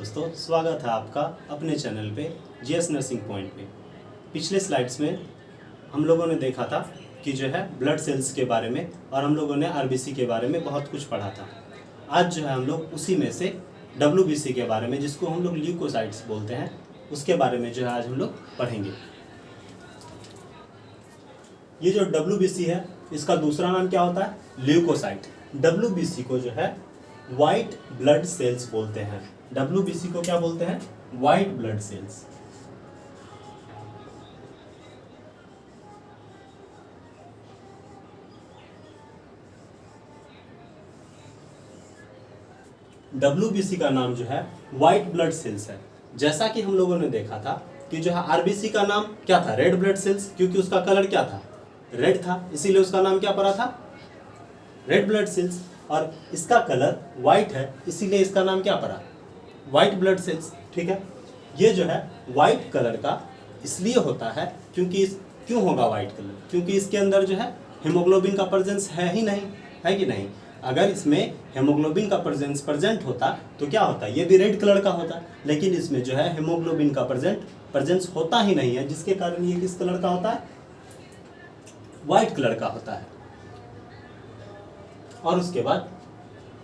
दोस्तों, स्वागत है आपका अपने चैनल पे जीएस नर्सिंग पॉइंट पे। पिछले स्लाइड्स में हम लोगों ने देखा था कि जो है ब्लड सेल्स के बारे में और हम लोगों ने आरबीसी के बारे में बहुत कुछ पढ़ा था। आज जो है हम लोग उसी में से डब्ल्यूबीसी के बारे में, जिसको हम लोग ल्यूकोसाइट्स बोलते हैं, उसके बारे में जो है आज हम लोग पढ़ेंगे। ये जो डब्ल्यूबीसी है इसका दूसरा नाम क्या होता है? ल्यूकोसाइट। डब्ल्यूबीसी को जो है व्हाइट ब्लड सेल्स बोलते हैं। डब्ल्यूबीसी को क्या बोलते हैं? White blood cells. डब्ल्यूबीसी का नाम जो है व्हाइट ब्लड सेल्स है। जैसा कि हम लोगों ने देखा था कि जो है आरबीसी का नाम क्या था? रेड ब्लड सेल्स, क्योंकि उसका कलर क्या था? रेड था, इसीलिए उसका नाम क्या पड़ा था? Red blood cells. और इसका कलर व्हाइट है, इसीलिए इसका नाम क्या पड़ा? White blood cells. ठीक है, ये जो है व्हाइट कलर का इसलिए होता है क्योंकि क्यों होगा व्हाइट कलर? क्योंकि इसके अंदर जो है हेमोग्लोबिन का प्रेजेंस है ही नहीं, है कि नहीं? अगर इसमें हेमोग्लोबिन का प्रेजेंट होता तो क्या होता? ये भी रेड कलर का होता, लेकिन इसमें जो है हेमोग्लोबिन का प्रेजेंस होता ही नहीं है, जिसके कारण ये किस कलर का होता है? व्हाइट कलर का होता है। और उसके बाद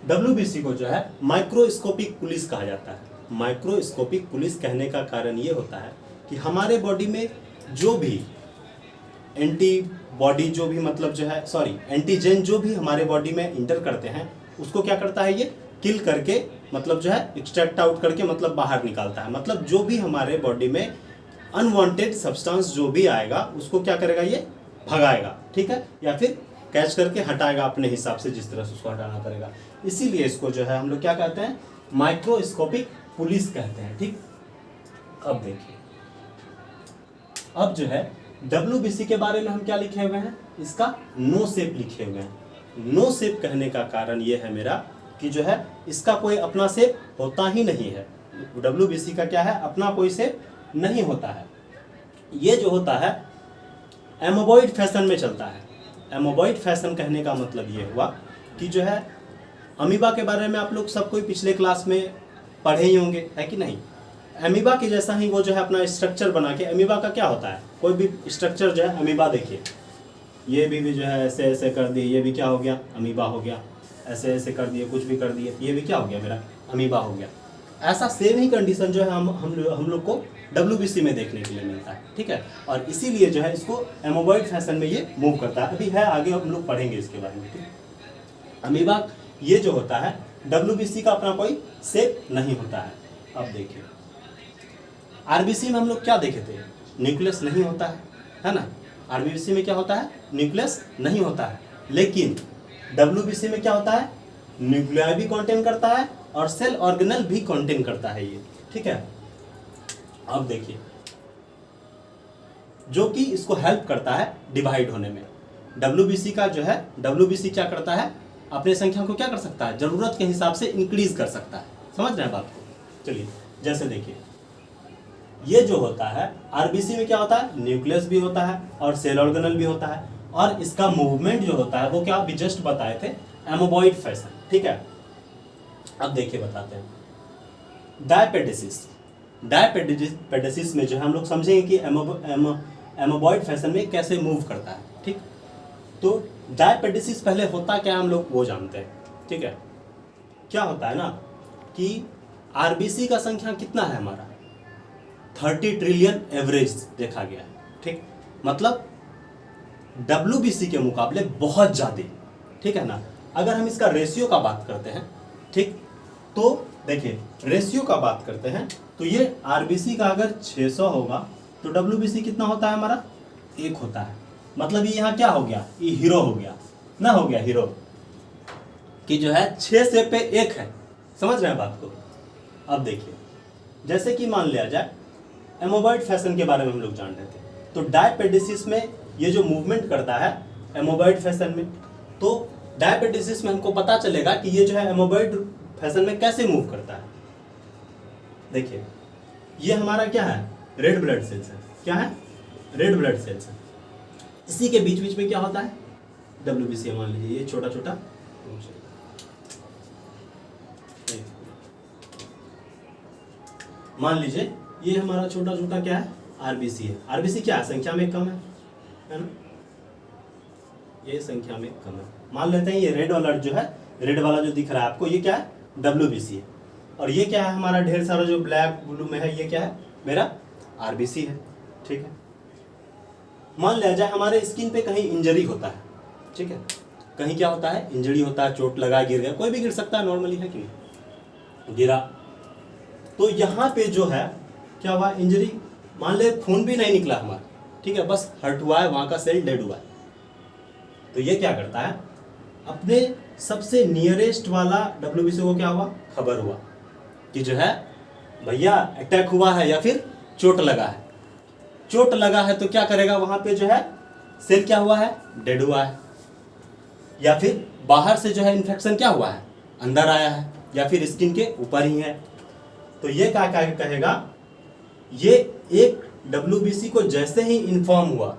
डब्ल्यूबीसी को जो है माइक्रोस्कोपिक पुलिस कहा जाता है। माइक्रोस्कोपिक पुलिस कहने का कारण ये होता है कि हमारे बॉडी में जो भी एंटीबॉडी जो भी मतलब जो है एंटीजन जो भी हमारे बॉडी में इंटर करते हैं, उसको क्या करता है? ये किल करके मतलब जो है एक्सट्रैक्ट आउट करके मतलब बाहर निकालता है। मतलब जो भी हमारे बॉडी में अनवांटेड सब्सटेंस जो भी आएगा उसको क्या करेगा? ये भगाएगा, ठीक है, या फिर कैच करके हटाएगा अपने हिसाब से, जिस तरह से उसको हटाना पड़ेगा। इसीलिए इसको जो है हम लोग क्या कहते हैं? माइक्रोस्कोपिक पुलिस कहते हैं। ठीक, अब देखिए, अब जो है डब्ल्यूबीसी के बारे में हम क्या लिखे हुए हैं? इसका नो शेप लिखे हुए हैं। नो शेप कहने का कारण ये है मेरा कि जो है इसका कोई अपना शेप होता ही नहीं है। डब्ल्यूबीसी का क्या है? अपना कोई शेप नहीं होता है। ये जो होता है एमोबॉइड फैशन में चलता है। एमोबॉइड फैशन कहने का मतलब ये हुआ कि जो है अमीबा के बारे में आप लोग सब कोई पिछले क्लास में पढ़े ही होंगे, है कि नहीं? अमीबा के जैसा ही वो जो है अपना स्ट्रक्चर बना के, अमीबा का क्या होता है? कोई भी स्ट्रक्चर जो है अमीबा, देखिए ये भी जो है ऐसे ऐसे कर दिए, ये भी क्या हो गया? अमीबा हो गया। ऐसे ऐसे कर दिए, कुछ भी कर दिए, ये भी क्या हो गया? मेरा अमीबा हो गया। ऐसा सेम ही कंडीशन जो है हम लोग को डब्ल्यूबीसी में देखने के लिए मिलता है। ठीक है, और इसीलिए जो है इसको एमोबॉइड फैशन में ये मूव करता है। अभी है आगे हम लोग पढ़ेंगे इसके बारे में। ठीक, अमीबा ये जो होता है डब्ल्यूबीसी का अपना कोई शेप नहीं होता है। अब देखिए आरबीसी में हम लोग क्या देखे थे? न्यूक्लियस नहीं होता है ना? आरबीसी में क्या होता है? न्यूक्लियस नहीं होता है। लेकिन डब्ल्यूबीसी में क्या होता है? न्यूक्लियाई भी कंटेन करता है और सेल ऑर्गेनल भी कंटेन करता है ये। ठीक है, अब देखिए जो कि इसको हेल्प करता है डिवाइड होने में। डब्ल्यूबीसी का जो है, डब्ल्यूबीसी क्या करता है? अपने संख्या को क्या कर सकता है? जरूरत के हिसाब से इंक्रीज कर सकता है। समझ रहे हैं बात को? चलिए, जैसे देखिए ये जो होता है आरबीसी में क्या होता है? न्यूक्लियस भी होता है और सेल ऑर्गेनल भी होता है, और इसका मूवमेंट जो होता है वो क्या अभी जस्ट बताए थे? Amoeboid fashion. ठीक है, अब देखिए बताते हैं डायपेटिसिस। डायपेटिसिस में जो है हम लोग समझेंगे कि एमोबॉइड फैशन में कैसे मूव करता है। ठीक, तो डायपेटिसिस पहले होता क्या हम लोग वो जानते हैं। ठीक है, क्या होता है ना कि आरबीसी का संख्या कितना है हमारा? 30 ट्रिलियन एवरेज देखा गया है। ठीक, मतलब डब्ल्यूबीसी के मुकाबले बहुत ज़्यादा। ठीक है ना? अगर हम इसका रेशियो का बात करते हैं, ठीक, तो देखिए रेशियो का बात करते हैं तो ये आरबीसी का अगर 600 होगा तो डब्ल्यूबीसी कितना होता है हमारा? 1 होता है। मतलब ये यहाँ क्या हो गया? ये हीरो हो गया ना, हो गया हीरो कि जो है 6 से पे 1 है। समझ रहे हैं बात को? अब देखिए जैसे कि मान लिया जाए एमोबॉइड फैशन के बारे में हम लोग जान रहे थे, तो डायपेटिसिस में ये जो मूवमेंट करता है एमोबॉइड फैशन में, तो डायपेटिसिस में हमको पता चलेगा कि ये जो है एमोबॉइड फैशन में कैसे मूव करता है। देखिए ये हमारा क्या है? रेड ब्लड सेल्स है। क्या है? रेड ब्लड सेल्स है। इसी के बीच बीच में क्या होता है? डब्ल्यूबीसी मान लीजिए, ये छोटा छोटा मान लीजिए ये हमारा छोटा छोटा क्या है, आरबीसी है। आरबीसी क्या है, संख्या में कम है ना, ये संख्या में कम है। मान लेते हैं ये रेड वाला जो है, रेड वाला जो दिख रहा है आपको, ये क्या है, डब्ल्यूबीसी है। और ये क्या है हमारा ढेर सारा जो ब्लैक ब्लू में है, ये क्या है, मेरा आरबीसी है। ठीक है, मान लिया जाए हमारे स्किन पे कहीं इंजरी होता है, ठीक है, कहीं क्या होता है, इंजरी होता है, चोट लगा, गिर गया, कोई भी गिर सकता है नॉर्मली, है कि नहीं, गिरा, तो यहाँ पे जो है क्या हुआ, इंजरी, मान ले खून भी नहीं निकला हमारा, ठीक है, बस हर्ट हुआ है, वहाँ का सेल डेड हुआ है। तो ये क्या करता है, अपने सबसे नियरेस्ट वाला डब्ल्यूबीसी को क्या हुआ, खबर हुआ कि जो है भैया अटैक हुआ है या फिर चोट लगा है। चोट लगा है तो क्या करेगा, वहां पे जो है सेल क्या हुआ है, डेड हुआ है, या फिर बाहर से जो है इन्फेक्शन क्या हुआ है, अंदर आया है, या फिर स्किन के ऊपर ही है। तो ये क्या कहेगा, ये एक डब्ल्यूबीसी को जैसे ही इन्फॉर्म हुआ,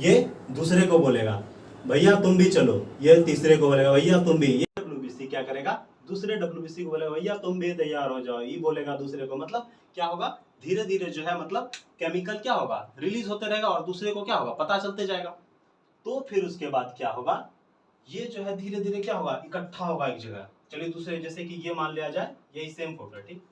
ये दूसरे को बोलेगा भैया तुम भी चलो, ये तीसरे को बोलेगा भैया तुम भी, ये डब्ल्यूबीसी क्या करेगा, दूसरे डब्ल्यूबीसी को बोलेगा भैया तुम भी तैयार हो जाओ, ये बोलेगा दूसरे को। मतलब क्या होगा, धीरे धीरे जो है मतलब केमिकल क्या होगा, रिलीज होते रहेगा और दूसरे को क्या होगा, पता चलते जाएगा। तो फिर उसके बाद क्या होगा, ये जो है धीरे धीरे क्या होगा, इकट्ठा होगा एक जगह। चलिए दूसरे, जैसे कि ये मान लिया जाए, यही सेम फोटो है, ठीक,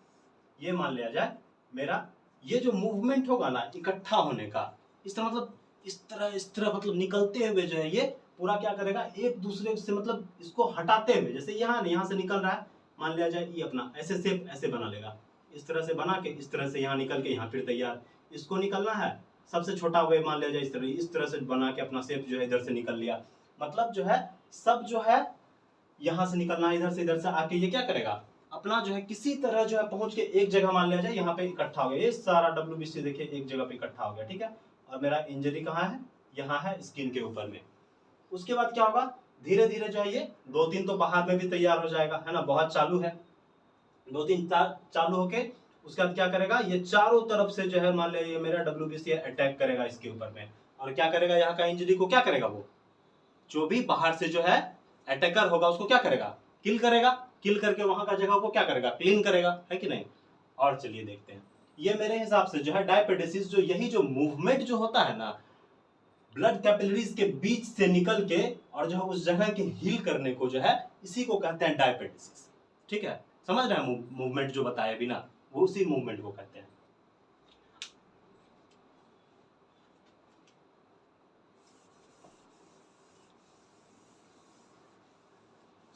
ये मान लिया जाए मेरा, ये जो मूवमेंट होगा ना इकट्ठा होने का, इस तरह मतलब इस तरह मतलब निकलते हुए जो है ये पूरा क्या करेगा, एक दूसरे से मतलब इसको हटाते हुए, जैसे यहाँ से निकल रहा है, मान लिया जाए ये अपना ऐसे शेप ऐसे बना लेगा, इस तरह से बना के इस तरह से यहाँ निकल के यहाँ फिर तैयार, इसको निकलना है सबसे छोटा वे मान लिया जाए, इस तरह से बना के अपना शेप जो है इधर से निकल लिया। मतलब जो है सब जो है यहाँ से निकलना, इधर से आके ये क्या करेगा, अपना जो है किसी तरह जो है पहुंच के एक जगह मान लिया जाए यहाँ पे इकट्ठा हो गया, ये सारा डब्ल्यूबीसी देखिए एक जगह पे इकट्ठा हो गया, ठीक है। और मेरा इंजरी कहाँ है, यहाँ है स्किन के ऊपर में। उसके बाद क्या होगा, धीरे धीरे जो है ये 2-3 तो बाहर में भी तैयार हो जाएगा, है ना, बहुत चालू है, 2-3 चालू होके उसके बाद क्या करेगा, ये चारों तरफ से जो है मान लिया ये मेरा डब्ल्यूबीसी अटैक करेगा इसके ऊपर में, और क्या करेगा, यहाँ का इंजरी को क्या करेगा, वो जो भी बाहर से जो है अटैकर होगा उसको क्या करेगा, किल करेगा, किल करके वहां का जगह को क्या करेगा, क्लीन करेगा, है कि नहीं। और चलिए देखते हैं, ये मेरे हिसाब से जो है डायपेटिस, जो यही जो मूवमेंट जो होता है ना ब्लड कैपिलरीज के बीच से निकल के और जो है उस जगह के हील करने को जो है, इसी को कहते हैं डायपेटिस। ठीक है, समझ रहे हैं, मूवमेंट जो बताए बिना, वो उसी मूवमेंट को कहते हैं।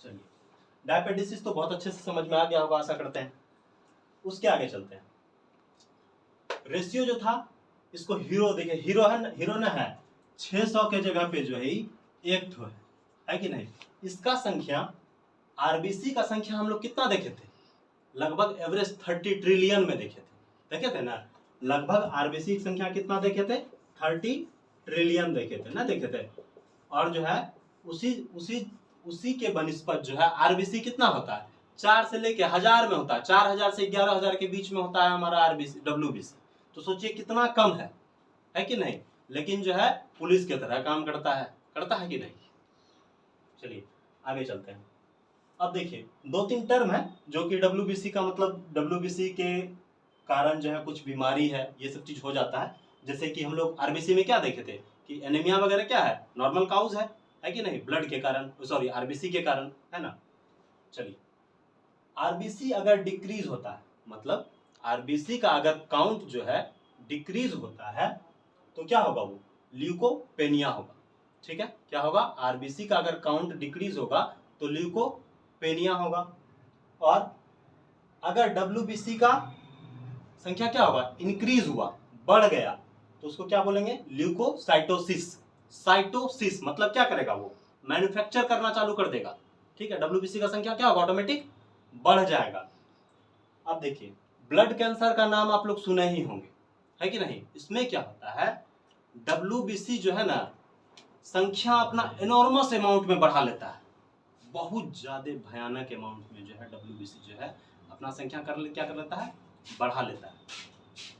चलिए, डायपेटिस तो बहुत अच्छे से समझ में आ गया होगा, आशा करते हैं। उसके आगे चलते हैं। रेशियो जो था, इसको हीरो देखिए, हीरो ना है 600 के जगह पे जो है 1 ठो है कि नहीं। इसका संख्या, आरबीसी का संख्या हम लोग कितना देखे थे, लगभग एवरेज 30 ट्रिलियन में देखे थे ना, लगभग आरबीसी की संख्या कितना देखे थे, 30 ट्रिलियन देखे थे ना, देखे थे। और जो है उसी के बनिस्पत जो है आरबीसी कितना होता है, 4 से लेके 1000 में होता है, 4000 से 11000 के बीच में होता है हमारा आरबीसी डब्ल्यूबीसी। तो सोचिए कितना कम है कि नहीं, लेकिन जो है पुलिस की तरह काम करता है कि नहीं। चलिए आगे चलते हैं। अब देखिए 2-3 टर्म है जो कि डब्ल्यूबीसी का मतलब, डब्ल्यूबीसी के कारण जो है कुछ बीमारी है, ये सब चीज हो जाता है। जैसे कि हम लोग आरबीसी में क्या देखे थे कि एनीमिया वगैरह क्या है, नॉर्मल काउज है कि नहीं, ब्लड के कारण, सॉरी आरबीसी के कारण, है ना। चलिए, आरबीसी अगर डिक्रीज होता है, मतलब आरबीसी का अगर काउंट जो है डिक्रीज होता है तो क्या होगा, वो ल्यूकोपेनिया होगा। ठीक है, क्या होगा, आरबीसी का अगर काउंट डिक्रीज होगा तो ल्यूकोपेनिया होगा। और अगर डब्ल्यूबीसी का संख्या क्या होगा, इंक्रीज हुआ, बढ़ गया, तो उसको क्या बोलेंगे, ल्यूकोसाइटोसिस। साइटोसिस मतलब क्या करेगा, वो मैन्युफैक्चर करना चालू कर देगा। ठीक है, डब्ल्यूबीसी का संख्या क्या होगा, ऑटोमेटिक बढ़ जाएगा। अब देखिए, ब्लड कैंसर का नाम आप लोग सुने ही होंगे, है कि नहीं। इसमें क्या होता है, डब्ल्यूबीसी जो है ना संख्या अपना एनॉर्मस अमाउंट में बढ़ा लेता है, बहुत ज्यादा भयानक अमाउंट में जो है डब्ल्यूबीसी जो है अपना संख्या क्या कर लेता है, बढ़ा लेता है,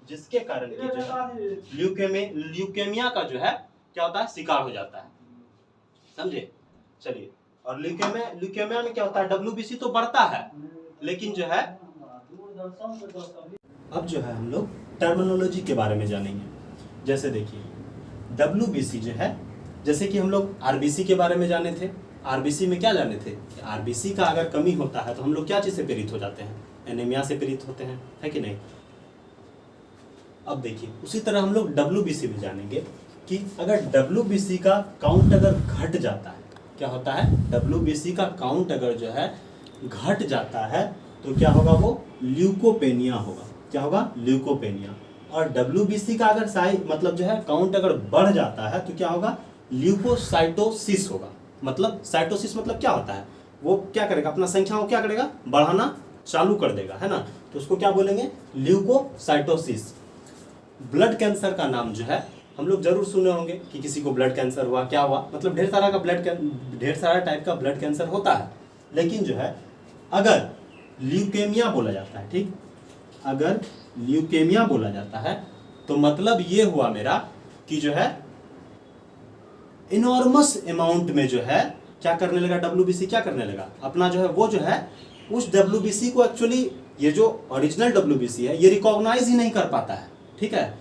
जिसके कारण कि जो है ल्यूकेमिया का जो है क्या होता है, शिकार हो जाता है, समझे। चलिए, और ल्यूकेमिया में क्या होता है, डब्ल्यूबीसी तो बढ़ता है लेकिन जो है अब जो है हम लोग टर्मिनोलॉजी के बारे में जानेंगे। जैसे देखिए WBC जो है, जैसे कि हम लोग RBC के बारे में जाने थे। RBC में क्या जाने थे कि RBC का अगर कमी होता है तो हम लोग क्या चीज़ से पीड़ित हो जाते हैं, एनीमिया से पीड़ित होते हैं, है कि नहीं। अब देखिए उसी तरह हम लोग WBC में जानेंगे कि अगर WBC का काउंट अगर घट जाता है, क्या होता है, WBC का काउंट अगर जो है घट जाता है तो क्या होगा, वो ल्यूकोपेनिया होगा। क्या होगा, ल्यूकोपेनिया। और WBC का अगर मतलब जो है काउंट अगर बढ़ जाता है तो क्या होगा, ल्यूकोसाइटोसिस होगा। मतलब साइटोसिस मतलब क्या होता है, वो क्या करेगा, अपना संख्या को क्या करेगा, बढ़ाना चालू कर देगा, है ना। तो उसको क्या बोलेंगे, ल्यूकोसाइटोसिस। ब्लड कैंसर का नाम जो है हम लोग जरूर सुने होंगे कि किसी को ब्लड कैंसर हुआ, क्या हुआ, मतलब ढेर सारा टाइप का ब्लड कैंसर होता है। लेकिन जो है अगर ल्यूकेमिया बोला जाता है, ठीक, अगर ल्यूकेमिया बोला जाता है तो मतलब ये हुआ मेरा कि जो है इनॉर्मस अमाउंट में जो है क्या करने लगा, WBC क्या करने लगा, अपना जो है वो जो है उस WBC को एक्चुअली ये जो ओरिजिनल WBC है ये रिकॉग्नाइज ही नहीं कर पाता है, ठीक है।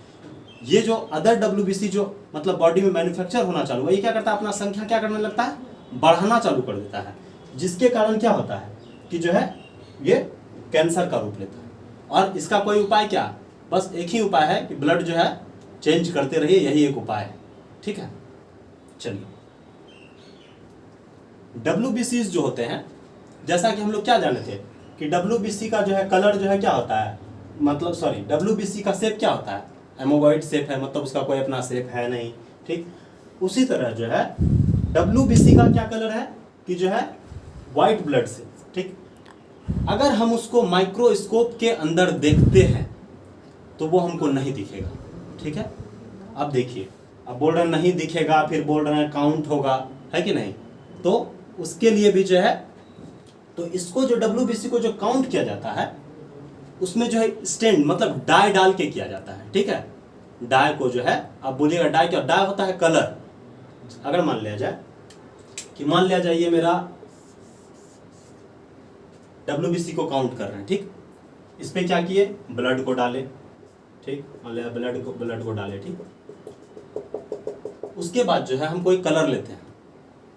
ये जो अदर WBC जो मतलब बॉडी में मैन्युफैक्चर होना चालू हुआ, ये क्या करता है, अपना संख्या क्या करने लगता है, बढ़ाना चालू कर देता है, जिसके कारण क्या होता है कि जो है ये कैंसर का रूप लेता है। और इसका कोई उपाय क्या, बस एक ही उपाय है कि ब्लड जो है चेंज करते रहिए, यही एक उपाय है, ठीक है। चलिए WBCs जो होते हैं, जैसा कि हम लोग क्या जाने थे कि WBC का जो है कलर जो है क्या होता है, मतलब सॉरी WBC का शेप क्या होता है, एमोबॉइड शेप है, मतलब उसका कोई अपना शेप है नहीं, ठीक। उसी तरह जो है WBC का क्या कलर है कि जो है व्हाइट ब्लड सेल्स, ठीक। अगर हम उसको माइक्रोस्कोप के अंदर देखते हैं तो वो हमको नहीं दिखेगा, ठीक है। अब देखिए, अब बोल रहे हैं नहीं दिखेगा, फिर बोल रहे हैं काउंट होगा, है कि नहीं। तो उसके लिए भी जो है, तो इसको जो WBC को जो काउंट किया जाता है उसमें जो है स्टेंड मतलब डाई डाल के किया जाता है, ठीक है। डाई को जो है, अब बोलिएगा डाई क्या, डाई होता है कलर। अगर मान लिया जाए कि मान लिया जाए ये मेरा WBC को काउंट कर रहे हैं, ठीक। इस पे क्या किए, ब्लड को डाले, ठीक, मान लिया ब्लड को डाले, ठीक। उसके बाद जो है हम कोई कलर लेते हैं,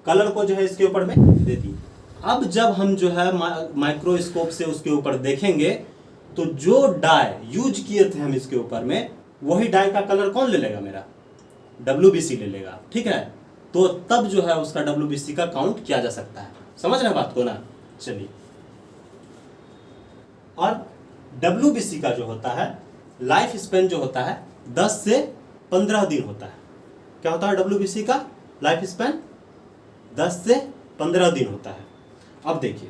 कलर को जो है इसके ऊपर में दे दिए। अब जब हम जो है माइक्रोस्कोप से उसके ऊपर देखेंगे तो जो डाई यूज किए थे हम इसके ऊपर में, वही डाई का कलर कौन ले लेगा, मेरा WBC ले लेगा, ठीक है। तो तब जो है उसका WBC का काउंट किया जा सकता है। समझ रहे बात को ना। चलिए, और WBC का जो होता है लाइफ स्पेन जो होता है 10 से 15 दिन होता है। क्या होता है WBC का लाइफ स्पेन 10 से 15 दिन होता है। अब देखिए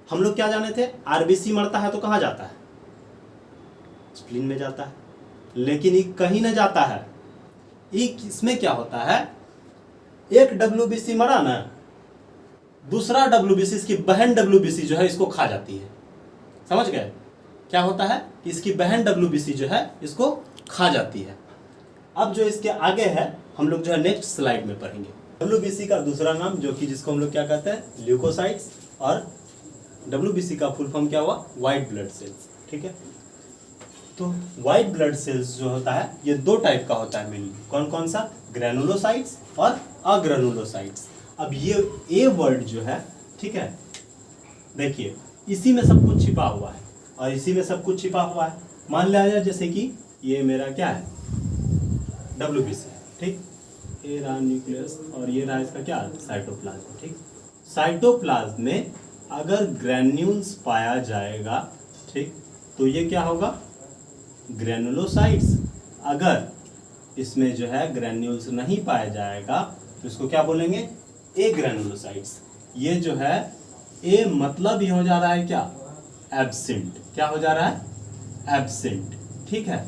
हम लोग क्या जाने थे, RBC मरता है तो कहाँ जाता है, स्प्लीन में जाता है, लेकिन ये कहीं न जाता है। इसमें क्या होता है, एक WBC मरा ना, दूसरा WBC इसकी बहन WBC जो है इसको खा जाती है। समझ गए, क्या होता है कि इसकी बहन WBC जो है इसको खा जाती है। अब जो इसके आगे है हम लोग जो है नेक्स्ट स्लाइड में पढ़ेंगे। WBC का दूसरा नाम जो कि जिसको हम लोग क्या कहते हैं, ल्यूकोसाइट्स, और WBC का फुल फॉर्म क्या हुआ, व्हाइट ब्लड सेल्स, ठीक है। तो व्हाइट ब्लड सेल्स जो होता है ये दो टाइप का होता है मेनली, कौन कौन सा, ग्रेनुलोसाइट्स और अग्रेनुलोसाइट्स। अब ये ए वर्ड जो है, ठीक है, देखिए इसी में सब कुछ छिपा हुआ है और इसी में सब कुछ छिपा हुआ है। मान लिया जाए जैसे कि ये मेरा क्या है, WBC, ठीक, ये रहा न्यूक्लियस और ये रहा इसका क्या, साइटोप्लाज्म, ठीक। साइटोप्लाज्म में अगर ग्रेन्यूल्स पाया जाएगा, ठीक, तो ये क्या होगा, ग्रेनुलोसाइट्स। अगर इसमें जो है ग्रेन्यूल्स नहीं पाया जाएगा तो इसको क्या बोलेंगे, ए ग्रेनुलोसाइट्स। ये जो है ए मतलब ये हो जा रहा है क्या, एब्सेंट। क्या हो जा रहा है, एब्सेंट, ठीक है।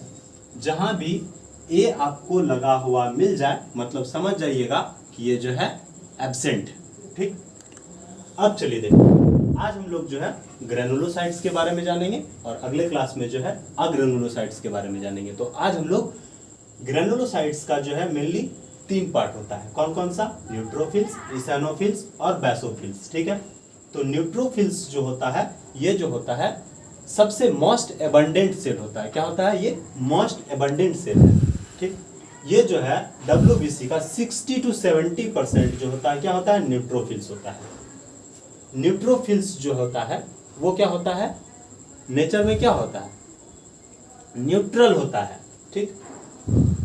जहां भी ए आपको लगा हुआ मिल जाए मतलब समझ जाइएगा कि ये जो है एब्सेंट, ठीक। अब चलिए देखो, आज हम लोग जो है ग्रेनुलोसाइट्स के बारे में जानेंगे और अगले क्लास में जो है अग्रेनुलोसाइट्स के बारे में जानेंगे। तो आज हम लोग ग्रेनुलोसाइट्स का जो है मेनली 3 पार्ट होता है, कौन कौन सा, न्यूट्रोफिल्स, इथेनोफिल्स और बेसोफिल्स, ठीक है। तो न्यूट्रोफिल्स जो होता है ये जो होता है सबसे मोस्ट एबंडेंट सेल होता है। क्या होता है ये? मोस्ट एबंडेंट सेल है। ठीक, ये जो है WBC का 60 to 70% जो होता है क्या होता है? न्यूट्रोफिल्स होता है। न्यूट्रोफिल्स जो होता है वो क्या होता है? नेचर में क्या होता है? न्यूट्रल होता है। ठीक,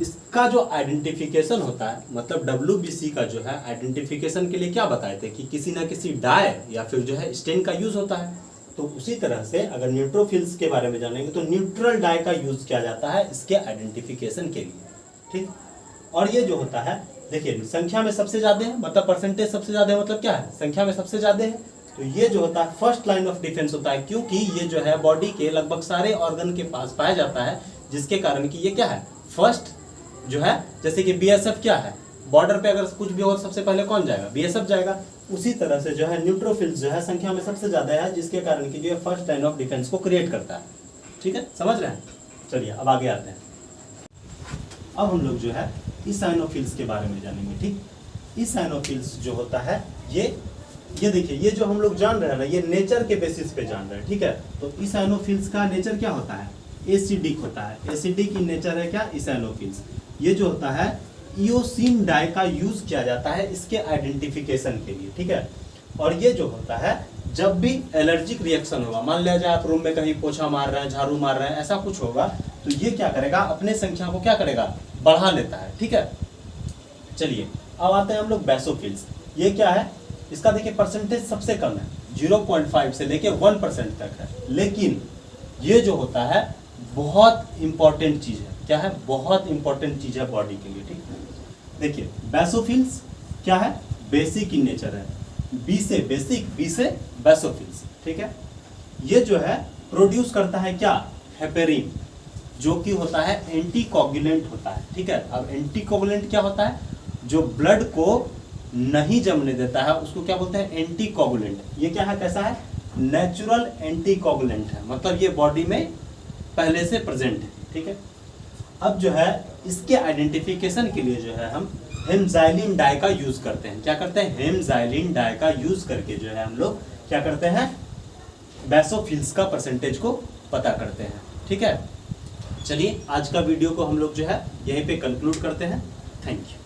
इसका जो आइडेंटिफिकेशन होता है, मतलब WBC का जो है आइडेंटिफिकेशन के लिए क्या बताए थे कि किसी ना किसी डाई या फिर जो है स्टेन का यूज होता है। तो उसी तरह से अगर न्यूट्रोफिल्स के बारे में जानेंगे तो न्यूट्रल डाई का यूज किया जाता है इसके आइडेंटिफिकेशन के लिए। ठीक, और ये जो होता है देखिए संख्या में सबसे ज्यादा है, मतलब परसेंटेज सबसे ज्यादा है, मतलब क्या है? संख्या में सबसे ज्यादा है। तो ये जो होता है फर्स्ट लाइन ऑफ डिफेंस होता है, क्योंकि ये जो है बॉडी के लगभग सारे ऑर्गन के पास पाया जाता है, जिसके कारण कि ये क्या है? फर्स्ट जो है, जैसे कि BSF क्या है, बॉर्डर पे अगर कुछ भी हो सबसे पहले कौन जाएगा? BSF जाएगा। उसी तरह से जो है न्यूट्रोफिल्स जो है संख्या में सबसे ज्यादा है, जिसके कारण कि जो है फर्स्ट लाइन ऑफ डिफेंस को क्रिएट करता है। ठीक है, समझ रहे हैं? चलिए अब आगे आते हैं। अब हम लोग जो है ईसाइनोफिल्स के बारे में जानेंगे। ठीक, ईसाइनोफिल्स जो होता है ये देखिए, ये जो हम लोग जान रहे हैं ना, ये नेचर के बेसिस पे जान रहे हैं। ठीक है, तो ईसाइनोफिल्स का नेचर क्या होता है? एसिडिक होता है। एसिडिक की नेचर है क्या? ईसाइनोफिल्स। ये जो होता है इओसिन डाई का यूज किया जाता है इसके आइडेंटिफिकेशन के लिए। ठीक है, और ये जो होता है जब भी एलर्जिक रिएक्शन होगा, मान लिया जाए आप रूम में कहीं पोछा मार रहे हैं, झाड़ू मार रहे हैं, ऐसा कुछ होगा, तो ये क्या करेगा? अपने संख्या को क्या करेगा? बढ़ा लेता है। ठीक है, चलिए अब आते हैं हम लोग बेसोफिल्स। ये क्या है? इसका देखिए परसेंटेज सबसे कम है, 0.5 से लेके 1% तक है, लेकिन ये जो होता है बहुत इंपॉर्टेंट चीज है। क्या है? बहुत इंपॉर्टेंट चीज है बॉडी के लिए। ठीक, देखिए बेसोफिल्स क्या है? बेसिक इन नेचर है। बी से बेसिक, बी से बेसोफिल्स। ठीक है, ये जो है प्रोड्यूस करता है क्या? हेपेरिन, जो कि होता है एंटीकोगुलेंट होता है। ठीक है, अब एंटीकोगुलेंट क्या होता है? जो ब्लड को नहीं जमने देता है उसको क्या बोलते हैं? एंटीकोगुलेंट। ये क्या है? कैसा है? नेचुरल एंटीकोगुलेंट है, मतलब ये बॉडी में पहले से प्रेजेंट है। ठीक है, अब जो है इसके आइडेंटिफिकेशन के लिए जो है हम हेमजाइलिन डाई का यूज करते हैं। क्या करते हैं? हेमजाइलिन डाई का यूज करके जो है हम लोग क्या करते हैं? बेसोफिल्स का परसेंटेज को पता करते हैं। ठीक है, चलिए आज का वीडियो को हम लोग जो है यहीं पे कंक्लूड करते हैं। Thank you.